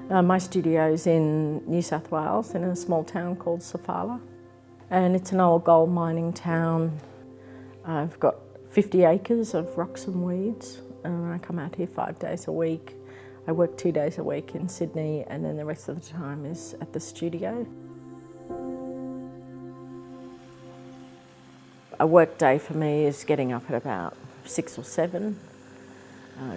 My studio's in New South Wales in a small town called Sofala, and it's an old gold mining town. I've got 50 acres of rocks and weeds, and I come out here 5 days a week. I work 2 days a week in Sydney, and then the rest of the time is at the studio. A work day for me is getting up at about 6 or 7,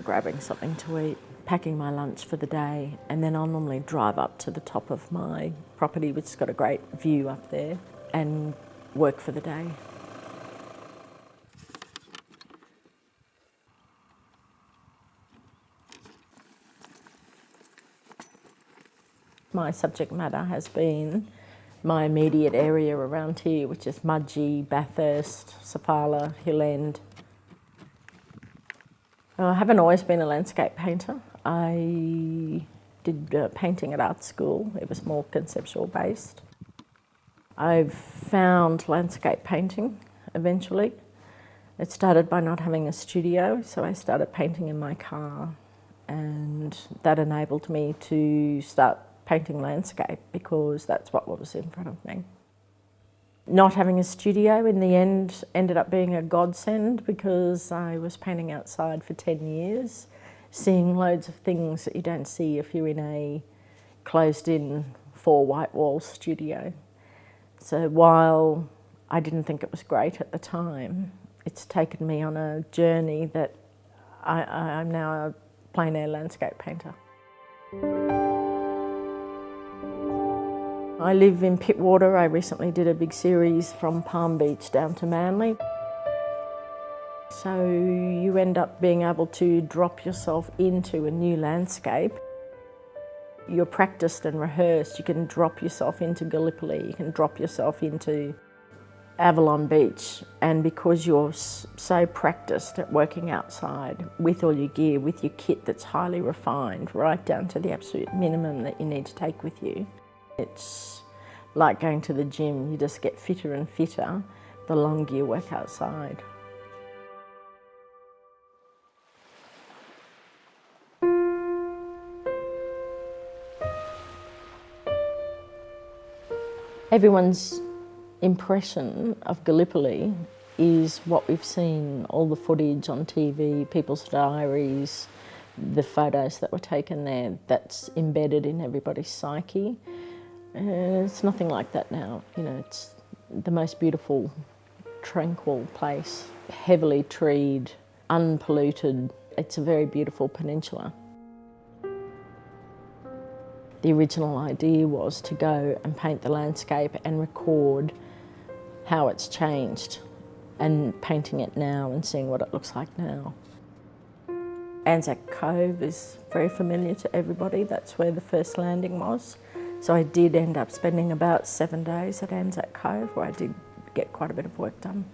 grabbing something to eat, packing my lunch for the day, and then I'll normally drive up to the top of my property, which has got a great view up there, and work for the day. My subject matter has been my immediate area around here, which is Mudgee, Bathurst, Sofala, Hill End. I haven't always been a landscape painter. I did painting at art school. It was more conceptual based. I've found landscape painting eventually. It started by not having a studio, so I started painting in my car, and that enabled me to start painting landscape because that's what was in front of me. Not having a studio in the end ended up being a godsend because I was painting outside for 10 years, seeing loads of things that you don't see if you're in a closed-in 4 white wall studio. So while I didn't think it was great at the time, it's taken me on a journey that I'm now a plein air landscape painter. I live in Pittwater. I recently did a big series from Palm Beach down to Manly. So you end up being able to drop yourself into a new landscape. You're practiced and rehearsed. You can drop yourself into Gallipoli, you can drop yourself into Avalon Beach, and because you're so practiced at working outside with all your gear, with your kit that's highly refined, right down to the absolute minimum that you need to take with you, it's like going to the gym. You just get fitter and fitter the longer you work outside. Everyone's impression of Gallipoli is what we've seen, all the footage on TV, people's diaries, the photos that were taken there. That's embedded in everybody's psyche. It's nothing like that now. You know, it's the most beautiful, tranquil place, heavily treed, unpolluted. It's a very beautiful peninsula. The original idea was to go and paint the landscape and record how it's changed, and painting it now and seeing what it looks like now. ANZAC Cove is very familiar to everybody. That's where the first landing was. So I did end up spending about 7 days at ANZAC Cove, where I did get quite a bit of work done.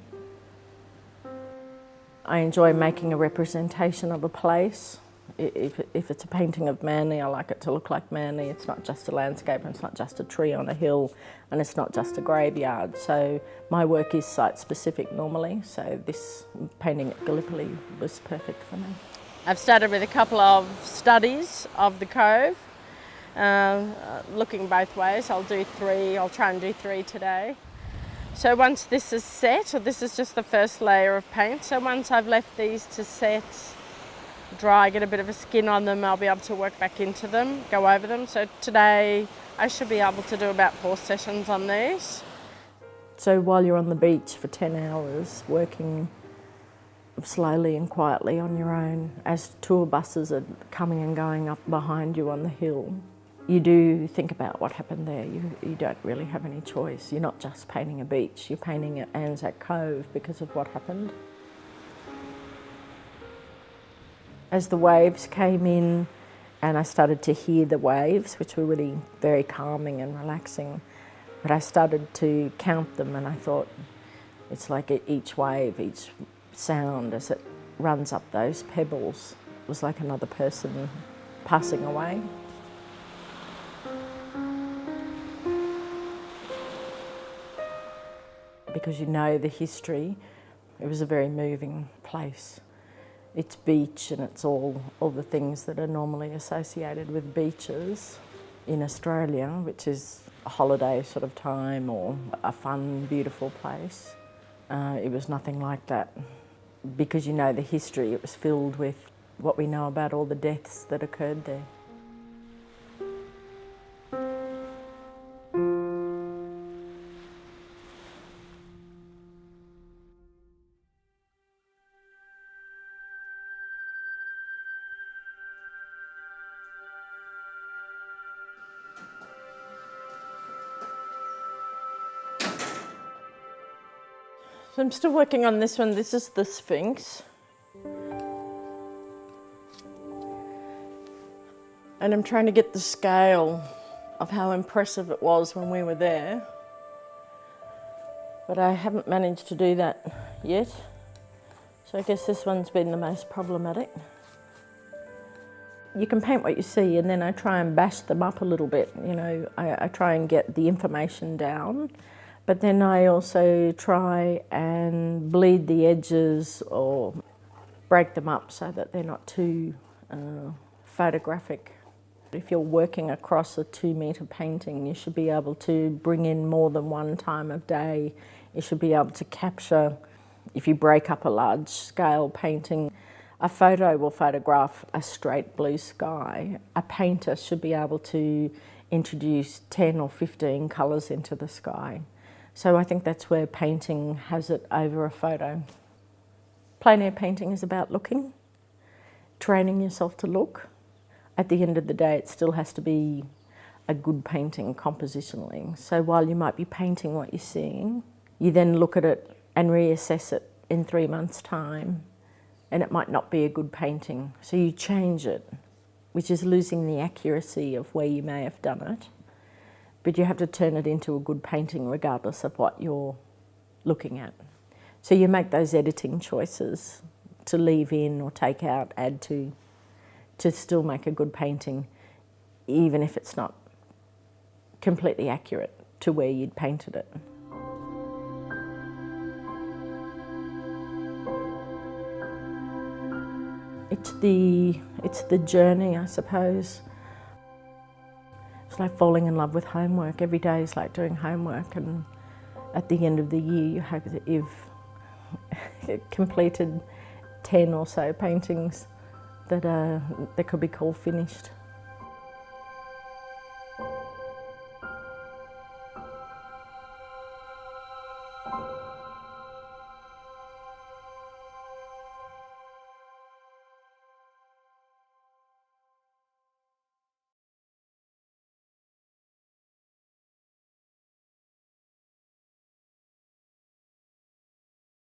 I enjoy making a representation of a place. If it's a painting of Manly, I like it to look like Manly. It's not just a landscape, and it's not just a tree on a hill, and it's not just a graveyard. So my work is site-specific normally, so this painting at Gallipoli was perfect for me. I've started with a couple of studies of the cove, looking both ways. I'll try and do 3 today. So once this is set, or this is just the first layer of paint, so once I've left these to set, dry, get a bit of a skin on them, I'll be able to work back into them, go over them. So today I should be able to do about 4 sessions on these. So while you're on the beach for 10 hours working slowly and quietly on your own, as tour buses are coming and going up behind you on the hill, you do think about what happened there. You don't really have any choice. You're not just painting a beach, you're painting at ANZAC Cove because of what happened. As the waves came in and I started to hear the waves, which were really very calming and relaxing, but I started to count them, and I thought it's like each wave, each sound as it runs up those pebbles was like another person passing away. Because you know the history, it was a very moving place. It's beach, and it's all the things that are normally associated with beaches. in Australia, which is a holiday sort of time or a fun, beautiful place. It was nothing like that. Because you know the history, it was filled with what we know about all the deaths that occurred there. So I'm still working on this one. This is the Sphinx. And I'm trying to get the scale of how impressive it was when we were there. But I haven't managed to do that yet. So I guess this one's been the most problematic. You can paint what you see, and then I try and bash them up a little bit. You know, I try and get the information down. But then I also try and bleed the edges or break them up so that they're not too photographic. If you're working across a 2-metre painting, you should be able to bring in more than one time of day. You should be able to capture, if you break up a large scale painting, a photo will photograph a straight blue sky. A painter should be able to introduce 10 or 15 colours into the sky. So I think that's where painting has it over a photo. Plein air painting is about looking, training yourself to look. At the end of the day, it still has to be a good painting compositionally. So while you might be painting what you're seeing, you then look at it and reassess it in 3 months' time, and it might not be a good painting. So you change it, which is losing the accuracy of where you may have done it. But you have to turn it into a good painting regardless of what you're looking at. So you make those editing choices to leave in or take out, add to still make a good painting, even if it's not completely accurate to where you'd painted it. It's the journey, I suppose. It's like falling in love with homework. Every day is like doing homework, and at the end of the year you hope that you've completed 10 or so paintings that could be called finished.